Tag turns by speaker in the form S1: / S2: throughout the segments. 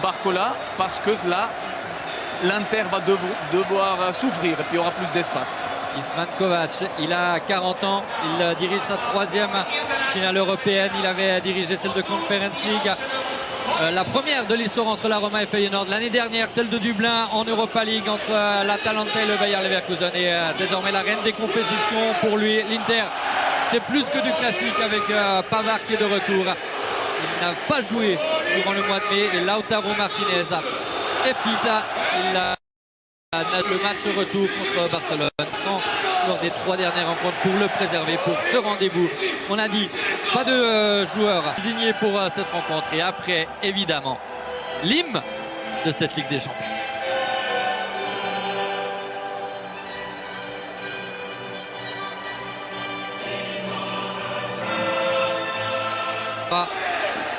S1: Barcola, parce que là, l'Inter va devoir s'ouvrir et puis il y aura plus d'espace.
S2: Isman Kovac, il a 40 ans, il dirige sa 3e finale européenne, il avait dirigé celle de Conference League, la première de l'histoire entre la Roma et Feyenoord, l'année dernière celle de Dublin en Europa League entre l'Atalanta et le Bayer Leverkusen, et désormais la reine des compétitions pour lui, l'Inter. C'est plus que du classique avec Pavard qui est de retour. Il n'a pas joué durant le mois de mai et Lautaro Martinez est fit. Il a le match retour contre Barcelone lors des 3 dernières rencontres pour le préserver pour ce rendez-vous. On a dit pas de joueurs désignés pour cette rencontre, et après évidemment l'hymne de cette Ligue des Champions.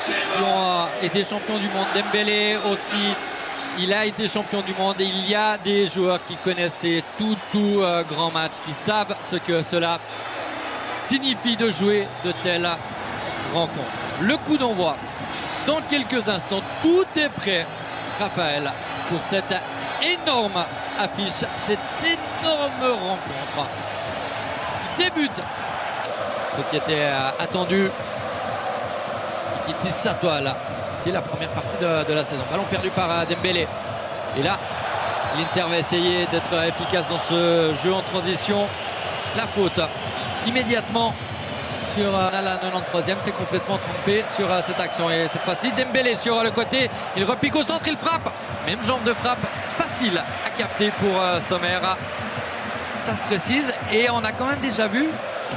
S2: Qui ont été champions du monde. Dembélé aussi, il a été champion du monde, et il y a des joueurs qui connaissent tout grand match, qui savent ce que cela signifie de jouer de telles rencontres. Le coup d'envoi dans quelques instants, tout est prêt, Raphaël, pour cette énorme affiche, cette énorme rencontre qui débute, ce qui était attendu, qui tisse sa toile, qui est la première partie de la saison. Ballon perdu par Dembélé. Et là, l'Inter va essayer d'être efficace dans ce jeu en transition. La faute immédiatement sur la 93e, c'est complètement trompé sur cette action. Et cette fois-ci, Dembélé sur le côté, il repique au centre, il frappe. Même jambe de frappe, facile à capter pour Sommer. Ça se précise, et on a quand même déjà vu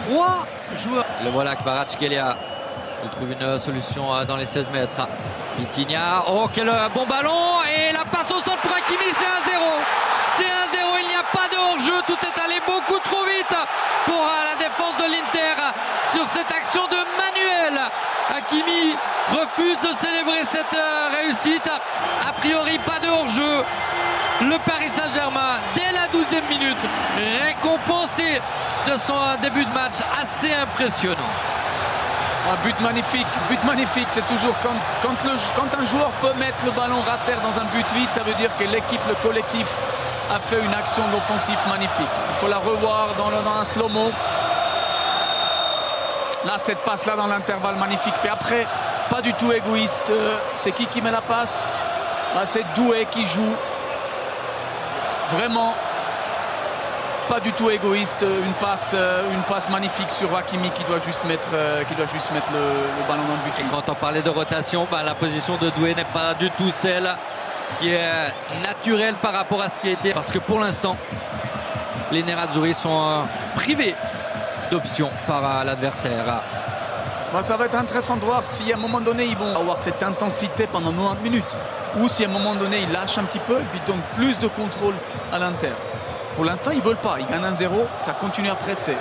S2: 3 joueurs. Le voilà, Kvaratskhelia. Il trouve une solution dans les 16 mètres. Vitinha, oh quel bon ballon, et la passe au centre pour Hakimi, c'est 1-0. C'est 1-0, il n'y a pas de hors-jeu, tout est allé beaucoup trop vite pour la défense de l'Inter sur cette action de Manuel. Hakimi refuse de célébrer cette réussite. A priori pas de hors-jeu. Le Paris Saint-Germain, dès la 12e minute, récompensé de son début de match assez impressionnant.
S1: Un but magnifique, c'est toujours quand un joueur peut mettre le ballon à terre dans un but vide, ça veut dire que l'équipe, le collectif a fait une action d'offensif magnifique. Il faut la revoir dans un slow-mo. Là, cette passe-là dans l'intervalle, magnifique. Mais après, pas du tout égoïste. C'est qui met la passe? Là, c'est Doué qui joue. Vraiment pas du tout égoïste, une passe magnifique sur Hakimi qui doit juste mettre le ballon dans le but.
S2: Et quand on parlait de rotation, la position de Doué n'est pas du tout celle qui est naturelle par rapport à ce qui a été. Parce que pour l'instant, les Nerazzurri sont privés d'options par l'adversaire.
S1: Ça va être intéressant de voir si à un moment donné ils vont avoir cette intensité pendant 90 minutes, ou si à un moment donné ils lâchent un petit peu et puis donc plus de contrôle à l'Inter. Pour l'instant, ils ne veulent pas. Ils gagnent 1-0. Ça continue à presser.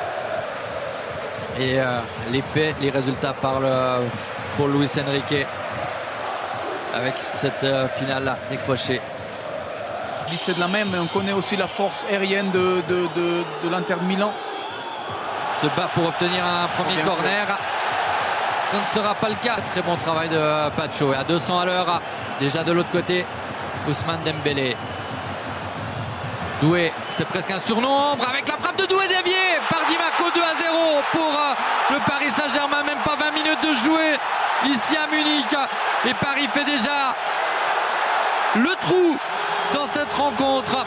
S2: Et les faits, les résultats parlent pour Luis Enrique avec cette finale décrochée.
S1: C'est de la même, mais on connaît aussi la force aérienne de l'Inter de Milan.
S2: Se bat pour obtenir un premier corner. Ce ne sera pas le cas. Très bon travail de Pacho. Et à 200 à l'heure, déjà de l'autre côté, Ousmane Dembélé. Doué, c'est presque un surnombre avec la frappe de Doué déviée par Di Marco. 2-0 pour le Paris Saint-Germain. Même pas 20 minutes de jouer ici à Munich. Et Paris fait déjà le trou dans cette rencontre.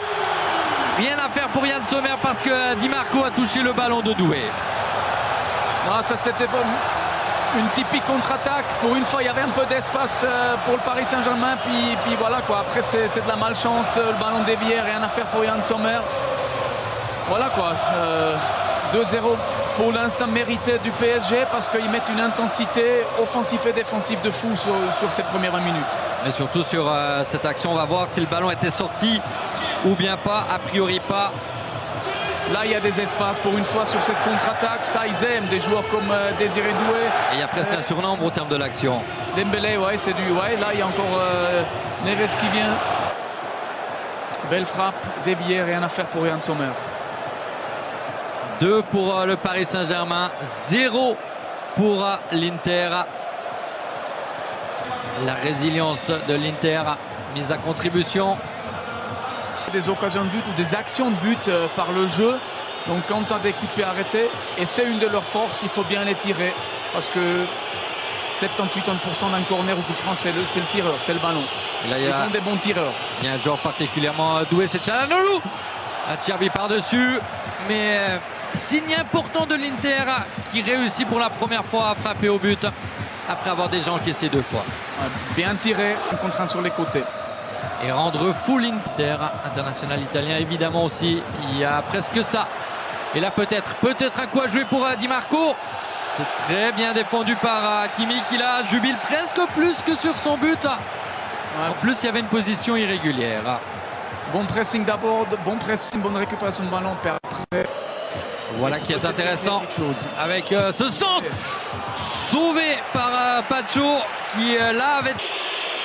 S2: Rien à faire pour Yann Sommer parce que Di Marco a touché le ballon de Doué.
S1: Ça c'était une typique contre-attaque. Pour une fois, il y avait un peu d'espace pour le Paris Saint-Germain. Puis voilà quoi. Après, c'est de la malchance. Le ballon dévié, rien à faire pour Yann Sommer. Voilà quoi. 2-0 pour l'instant mérité du PSG parce qu'ils mettent une intensité offensive et défensive de fou sur ces premières 20 minutes.
S2: Et surtout sur cette action, on va voir si le ballon était sorti ou bien pas. A priori pas.
S1: Là, il y a des espaces pour une fois sur cette contre-attaque. Ça, ils aiment des joueurs comme Désiré Doué.
S2: Et il y a presque un surnombre au terme de l'action.
S1: Dembélé, ouais, c'est du... Ouais, là, il y a encore Neves qui vient. Belle frappe, déviée, rien à faire pour Yann Sommer.
S2: 2 pour le Paris Saint-Germain, 0 pour l'Inter. La résilience de l'Inter mise à contribution.
S1: Des occasions de but ou des actions de but par le jeu. Donc quand tu as des coups de pied arrêtés, et c'est une de leurs forces, il faut bien les tirer. Parce que 70-80% d'un corner ou coup franc, c'est le tireur, c'est le ballon.
S2: Là,
S1: ils sont des bons tireurs.
S2: Il y a un joueur particulièrement doué, c'est Çalhanoğlu. Acerbi par-dessus. Mais signe important de l'Inter qui réussit pour la première fois à frapper au but après avoir déjà encaissé 2 fois.
S1: Bien tiré, une contrainte sur les côtés.
S2: Et rendre fou l'Inter, international italien évidemment aussi. Il y a presque ça. Et là peut-être un coup à jouer pour Di Marco. C'est très bien défendu par Hakimi qui là jubile presque plus que sur son but. En plus il y avait une position irrégulière.
S1: Bon pressing d'abord, bon pressing, bonne récupération de ballon. Après,
S2: voilà qui est intéressant avec ce centre sauvé par Pacho qui là avait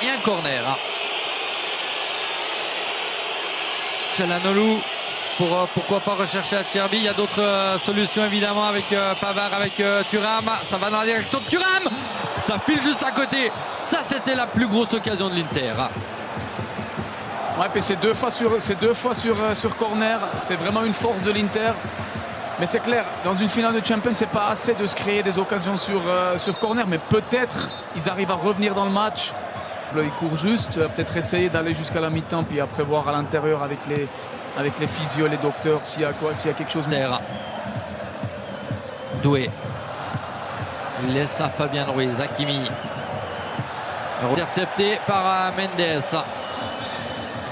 S2: et un corner. Çalhanoğlu pour pourquoi pas rechercher Acerbi. Il y a d'autres solutions évidemment avec Pavard, avec Thuram. Ça va dans la direction de Thuram. Ça file juste à côté. Ça c'était la plus grosse occasion de l'Inter.
S1: Ouais, puis c'est deux fois sur corner. C'est vraiment une force de l'Inter. Mais c'est clair, dans une finale de Champions, c'est pas assez de se créer des occasions sur corner. Mais peut-être ils arrivent à revenir dans le match. Là, il court juste, peut-être essayer d'aller jusqu'à la mi-temps, puis après voir à l'intérieur avec les physios, les docteurs, s'il y a quelque chose.
S2: Doué. Il laisse à Fabien Ruiz. Hakimi. Intercepté par Mendes.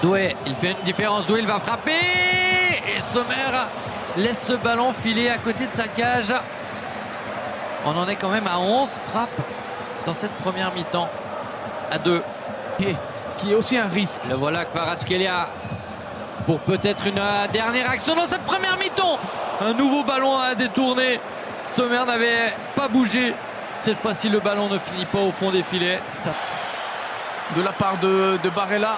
S2: Doué, il fait une différence. Doué, il va frapper. Et Sommer laisse ce ballon filer à côté de sa cage. On en est quand même à 11 frappes dans cette première mi-temps. À 2.
S1: Et ce qui est aussi un risque.
S2: Le voilà Kvaratskhelia pour peut-être une dernière action dans cette première mi-temps. Un nouveau ballon à détourner. Sommer n'avait pas bougé. Cette fois-ci, le ballon ne finit pas au fond des filets. Ça...
S1: De la part de Barella.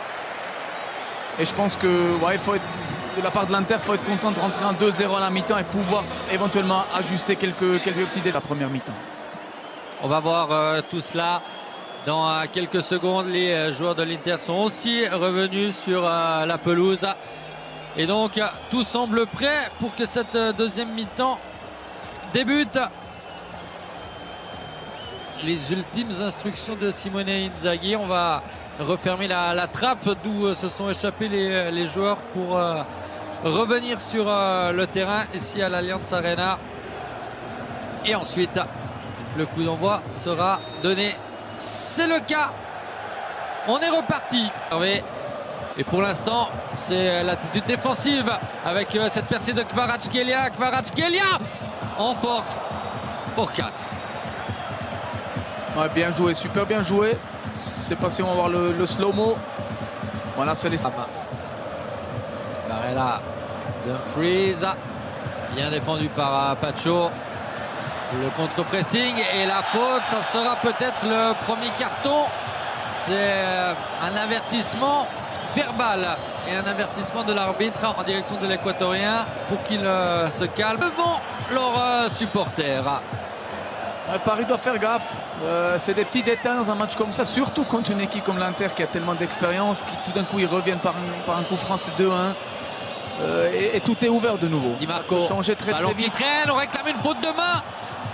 S1: Et je pense que de la part de l'Inter, il faut être content de rentrer en 2-0 à la mi-temps et pouvoir éventuellement ajuster quelques petits détails à la première mi-temps.
S2: On va voir tout cela dans quelques secondes. Les joueurs de l'Inter sont aussi revenus sur la pelouse. Et donc, tout semble prêt pour que cette deuxième mi-temps débute. Les ultimes instructions de Simone Inzaghi. On va refermer la trappe d'où se sont échappés les joueurs pour revenir sur le terrain ici à l'Allianz Arena. Et ensuite, le coup d'envoi sera donné. C'est le cas. On est reparti. Et pour l'instant, c'est l'attitude défensive avec cette percée de Kvaratskhelia. Kvaratskhelia en force pour 4.
S1: Ouais, bien joué, super bien joué. C'est passé, on va voir le slow-mo. Voilà, c'est les...
S2: Barella, Dumfries, bien défendu par Pacho. Le contre-pressing et la faute, ça sera peut-être le premier carton. C'est un avertissement verbal et un avertissement de l'arbitre en direction de l'Équatorien pour qu'il se calme devant leurs supporters.
S1: Paris doit faire gaffe. C'est des petits détails dans un match comme ça, surtout contre une équipe comme l'Inter qui a tellement d'expérience, qui tout d'un coup ils reviennent par un coup franc, c'est 2-1. Et tout est ouvert de nouveau.
S2: Di Marco,
S1: changer très vite.
S2: Qui traîne, on réclame une faute de main.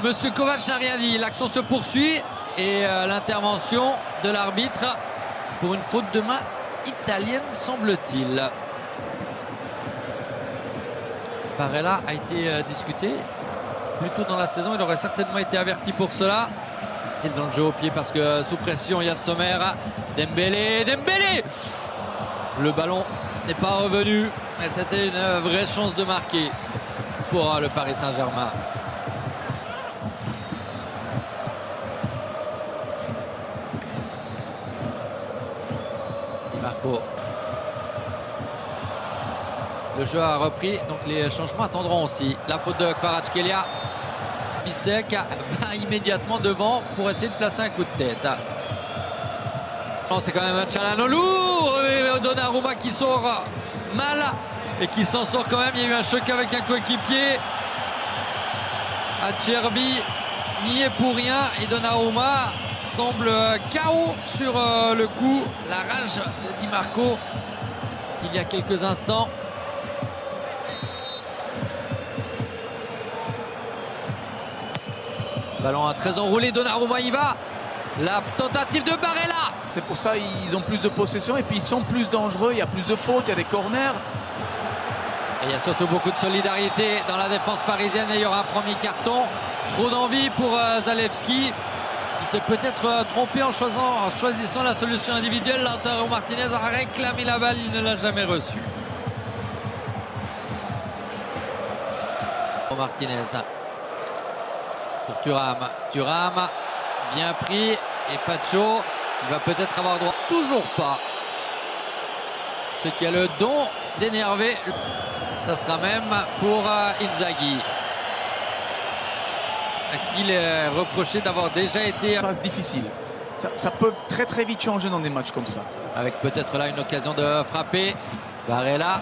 S2: Monsieur Kovac n'a rien dit. L'action se poursuit et l'intervention de l'arbitre pour une faute de main italienne, semble-t-il. Barella a été discuté plus tôt dans la saison. Il aurait certainement été averti pour cela. Il est dans le jeu au pied parce que sous pression, Yann Sommer. Dembélé. Le ballon n'est pas revenu. Mais c'était une vraie chance de marquer pour le Paris Saint-Germain. Marco. Le jeu a repris, donc les changements attendront aussi. La faute de Kvaratskhelia. Bissek va immédiatement devant pour essayer de placer un coup de tête. C'est quand même un Çalhanoğlu. Donnarumma qui sort mal et qui s'en sort quand même. Il y a eu un choc avec un coéquipier. Acerbi n'y est pour rien et Donnarumma semble KO sur le coup. La rage de Di Marco il y a quelques instants. Ballon à 13 enroulé, Donnarumma y va. La tentative de Barella.
S1: C'est pour ça ils ont plus de possession et puis ils sont plus dangereux. Il y a plus de fautes, il y a des corners.
S2: Et il y a surtout beaucoup de solidarité dans la défense parisienne et il y aura un premier carton. Trop d'envie pour Zalewski qui s'est peut-être trompé en choisissant la solution individuelle. Lautaro Martinez a réclamé la balle, il ne l'a jamais reçue. Martinez pour Thuram. Thuram bien pris et Pacho il va peut-être avoir droit. Toujours pas. Ce qui a le don d'énerver. Ça sera même pour Inzaghi, à qui il est reproché d'avoir déjà été...
S1: Phase difficile. Ça peut très très vite changer dans des matchs comme ça.
S2: Avec peut-être là une occasion de frapper. Barella,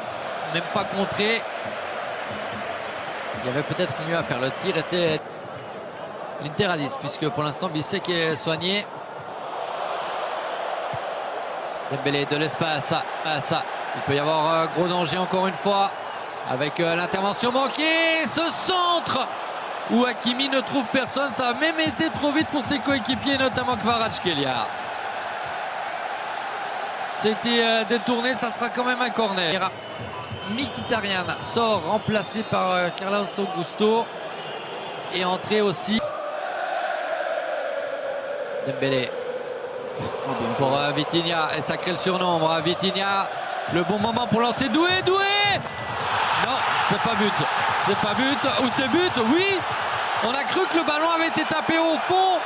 S2: même pas contré. Il y avait peut-être mieux à faire. Le tir était l'Inter à 10, puisque pour l'instant Bissek est soigné. Dembélé de l'espace à ça. Il peut y avoir gros danger encore une fois. Avec l'intervention manquée, ce centre où Hakimi ne trouve personne. Ça a même été trop vite pour ses coéquipiers, notamment Kvaratskhelia. C'était détourné, ça sera quand même un corner. Mkhitaryan sort, remplacé par Carlos Augusto. Et entré aussi Dembélé. Pour Vitinha, et ça crée le surnombre. Vitinha, le bon moment pour lancer Doué. Non, c'est pas but. C'est pas but. Ou c'est but, oui. On a cru que le ballon avait été tapé au fond,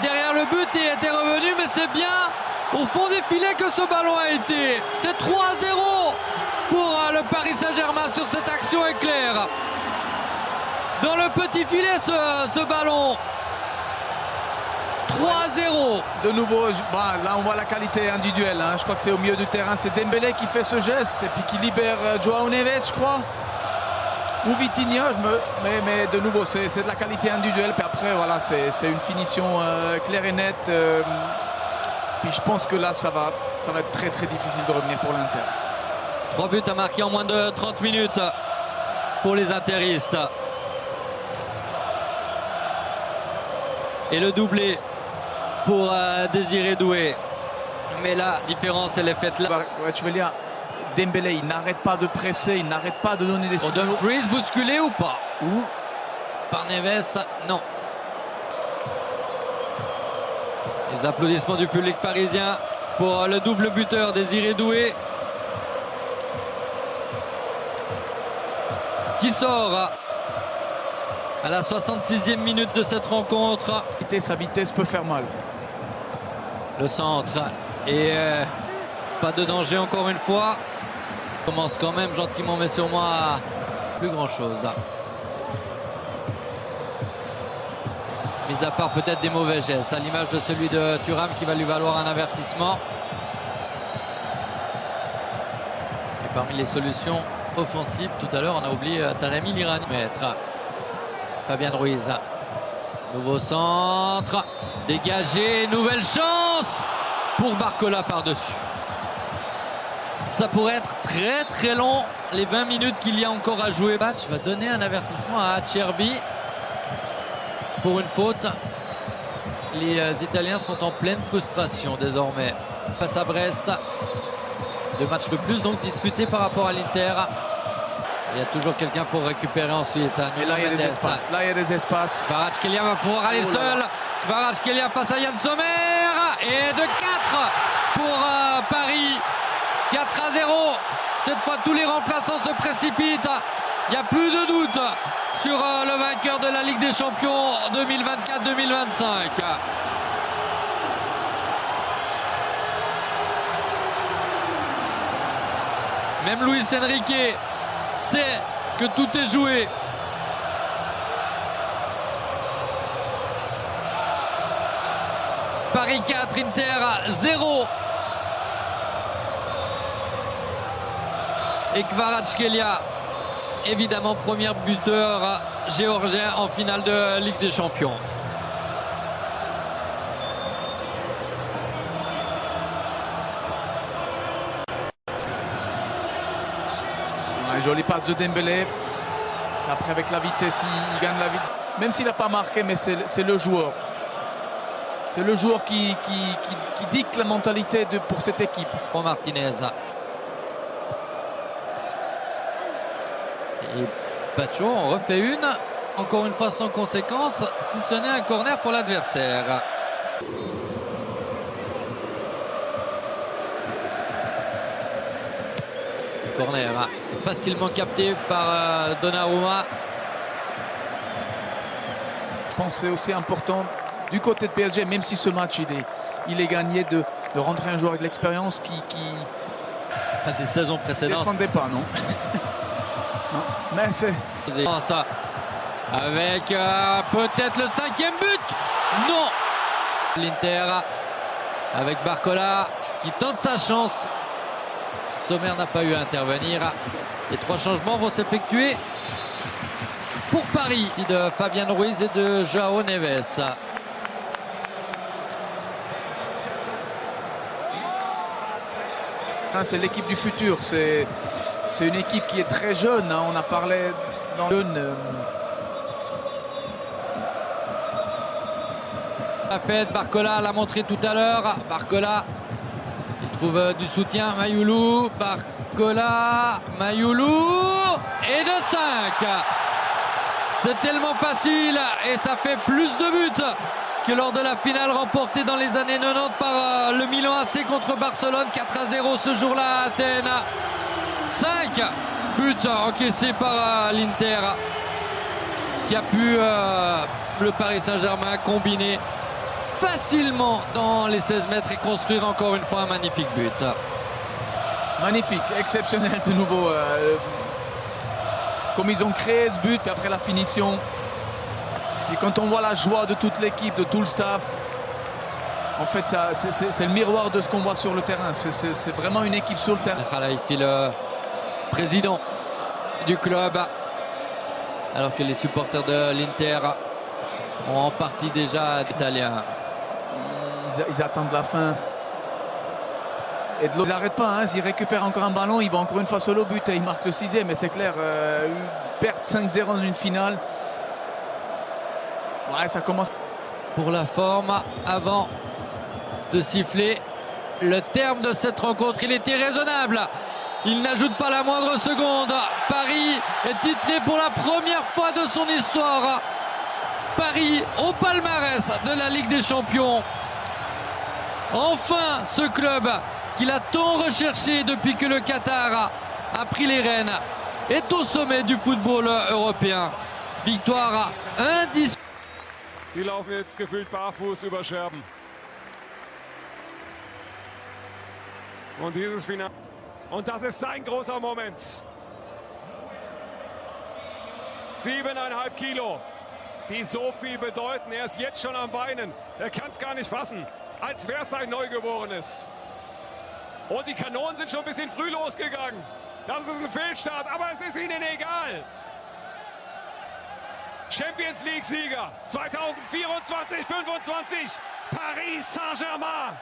S2: derrière le but et était revenu, mais c'est bien au fond des filets que ce ballon a été. C'est 3-0 pour le Paris Saint-Germain sur cette action éclair. Dans le petit filet, ce ballon. 3-0.
S1: De nouveau, là on voit la qualité individuelle. Je crois que c'est au milieu du terrain. C'est Dembélé qui fait ce geste et puis qui libère Joao Neves, je crois. Ou Vitinha, mais de nouveau, c'est de la qualité individuelle. Puis après, voilà, c'est une finition claire et nette. Puis je pense que là, ça va être très très difficile de revenir pour l'Inter.
S2: 3 buts à marquer en moins de 30 minutes pour les interistes. Et le doublé pour Désiré Doué. Mais la différence, elle est faite là.
S1: Ouais, tu veux dire, Dembélé, il n'arrête pas de presser, il n'arrête pas de donner des signaux.
S2: Dumfries bousculé ou pas?
S1: Ou
S2: par Neves, non. Les applaudissements du public parisien pour le double buteur Désiré Doué. Qui sort à la 66e minute de cette rencontre.
S1: Sa vitesse peut faire mal.
S2: Le centre et pas de danger encore une fois. Commence quand même gentiment mais sûrement à plus grand chose. Mis à part peut-être des mauvais gestes, à l'image de celui de Thuram qui va lui valoir un avertissement. Et parmi les solutions offensives, tout à l'heure on a oublié Taremi l'Iran. Fabien Ruiz. Nouveau centre. Dégagé. Nouvelle chance pour Barcola par-dessus. Ça pourrait être très très long les 20 minutes qu'il y a encore à jouer. Match va donner un avertissement à Acerbi pour une faute. Les Italiens sont en pleine frustration désormais. Face à Brest. 2 matchs de plus donc disputés par rapport à l'Inter. Il y a toujours quelqu'un pour récupérer ensuite.
S1: Et là, il y a des espaces. Là, il y a des espaces.
S2: Kvaratskhelia va pouvoir aller seul. Kvaratskhelia face à Yann Sommer. Et de 4 pour Paris. 4-0. Cette fois, tous les remplaçants se précipitent. Il n'y a plus de doute sur le vainqueur de la Ligue des Champions 2024-2025. Même Luis Enrique sait que tout est joué. Paris 4, Inter 0. Et Kvaratskhelia, évidemment premier buteur géorgien en finale de Ligue des Champions.
S1: Un joli passe de Dembélé. Après, avec la vitesse, il gagne la vitesse. Même s'il n'a pas marqué, mais c'est le joueur. C'est le joueur qui dicte la mentalité pour cette équipe.
S2: Pour Martinez. Et Bacho en refait une. Encore une fois sans conséquence, si ce n'est un corner pour l'adversaire. Corner facilement capté par Donnarumma.
S1: Je pense que c'est aussi important du côté de PSG, même si ce match il est gagné, de rentrer un joueur avec de l'expérience qui
S2: des saisons
S1: ne
S2: précédentes.
S1: défendait pas, non. Non. Mais c'est...
S2: Ça. Avec peut-être le 5e but. Non. L'Inter avec Barcola qui tente sa chance. Sommer n'a pas eu à intervenir. Les 3 changements vont s'effectuer pour Paris de Fabien Ruiz et de João Neves.
S1: C'est l'équipe du futur. C'est une équipe qui est très jeune. On a parlé dans le
S2: La fête, Barcola l'a montré tout à l'heure. Barcola, il trouve du soutien. Mayoulou, Barcola, Mayoulou et de 5. C'est tellement facile et ça fait plus de buts que lors de la finale remportée dans les années 90 par le Milan AC contre Barcelone. 4-0 ce jour-là à Athènes. 5 buts encaissés par l'Inter qui a pu le Paris Saint-Germain combiner facilement dans les 16 mètres et construire encore une fois un magnifique but.
S1: Magnifique, exceptionnel de nouveau. Comme ils ont créé ce but, puis après la finition. Et quand on voit la joie de toute l'équipe, de tout le staff, en fait, c'est le miroir de ce qu'on voit sur le terrain. C'est vraiment une équipe sur le terrain.
S2: Khalifi, le président du club, alors que les supporters de l'Inter ont en partie déjà d'italien.
S1: Ils attendent la fin. Et de l'autre, ils n'arrêtent pas. S'ils récupèrent encore un ballon, ils vont encore une fois seul au but et ils marquent le 6e. Mais c'est clair, perdre 5-0 dans une finale. Ouais, ça commence.
S2: Pour la forme, avant de siffler le terme de cette rencontre, il était raisonnable. Il n'ajoute pas la moindre seconde. Paris est titré pour la première fois de son histoire. Paris au palmarès de la Ligue des Champions. Enfin, ce club qu'il a tant recherché depuis que le Qatar a pris les rênes est au sommet du football européen. Victoire indiscutable.
S3: Die laufen jetzt gefühlt barfuß über Scherben. Und dieses Finale. Und das ist sein großer Moment. 7,5 Kilo, die so viel bedeuten. Er ist jetzt schon am Beinen. Er kann es gar nicht fassen, als wäre es ein Neugeborenes. Und die Kanonen sind schon ein bisschen früh losgegangen. Das ist ein Fehlstart, aber es ist ihnen egal. Champions League-Sieger 2024-25, Paris Saint-Germain.